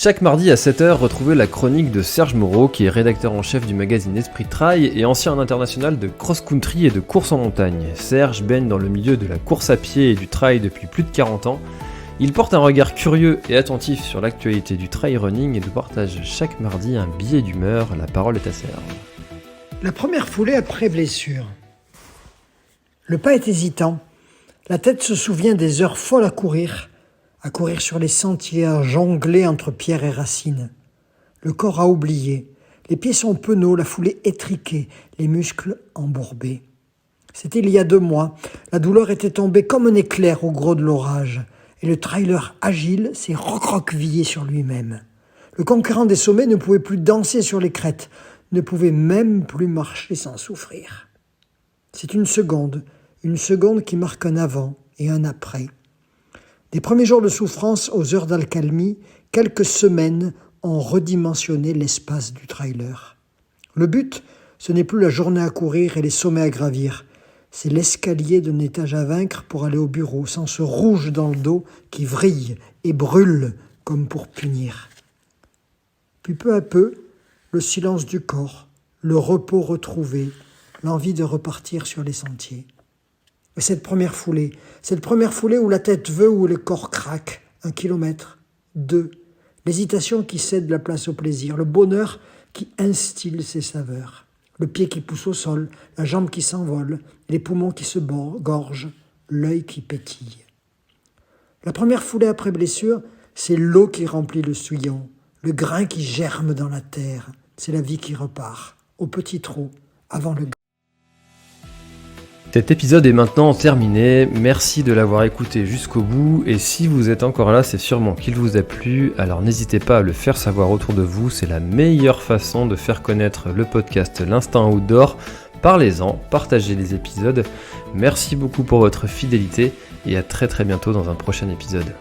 Chaque mardi à 7h, retrouvez la chronique de Serge Moreau, qui est rédacteur en chef du magazine Esprit Trail et ancien international de cross-country et de course en montagne. Serge baigne dans le milieu de la course à pied et du trail depuis plus de 40 ans. Il porte un regard curieux et attentif sur l'actualité du trail running et nous partage chaque mardi un billet d'humeur. La parole est à Serge. La première foulée après blessure. Le pas est hésitant. La tête se souvient des heures folles à courir sur les sentiers, à jongler entre pierres et racines. Le corps a oublié. Les pieds sont penauds, la foulée étriquée, les muscles embourbés. C'était il y a 2 mois. La douleur était tombée comme un éclair au gros de l'orage. Et le trailer agile s'est recroquevillé sur lui-même. Le conquérant des sommets ne pouvait plus danser sur les crêtes, ne pouvait même plus marcher sans souffrir. C'est une seconde qui marque un avant et un après. Des premiers jours de souffrance aux heures d'accalmie, quelques semaines ont redimensionné l'espace du trailer. Le but, ce n'est plus la journée à courir et les sommets à gravir. C'est l'escalier d'un étage à vaincre pour aller au bureau, sans ce rouge dans le dos qui vrille et brûle comme pour punir. Puis peu à peu, le silence du corps, le repos retrouvé, l'envie de repartir sur les sentiers. Et cette première foulée où la tête veut, où le corps craque, 1 kilomètre, 2, l'hésitation qui cède la place au plaisir, le bonheur qui instille ses saveurs, le pied qui pousse au sol, la jambe qui s'envole, les poumons qui se gorgent, l'œil qui pétille. La première foulée après blessure, c'est l'eau qui remplit le souillon, le grain qui germe dans la terre, c'est la vie qui repart, au petit trot, avant le. Cet épisode est maintenant terminé, merci de l'avoir écouté jusqu'au bout, et si vous êtes encore là, c'est sûrement qu'il vous a plu, alors n'hésitez pas à le faire savoir autour de vous, c'est la meilleure façon de faire connaître le podcast L'Instinct Outdoor. Parlez-en, partagez les épisodes, merci beaucoup pour votre fidélité, et à très bientôt dans un prochain épisode.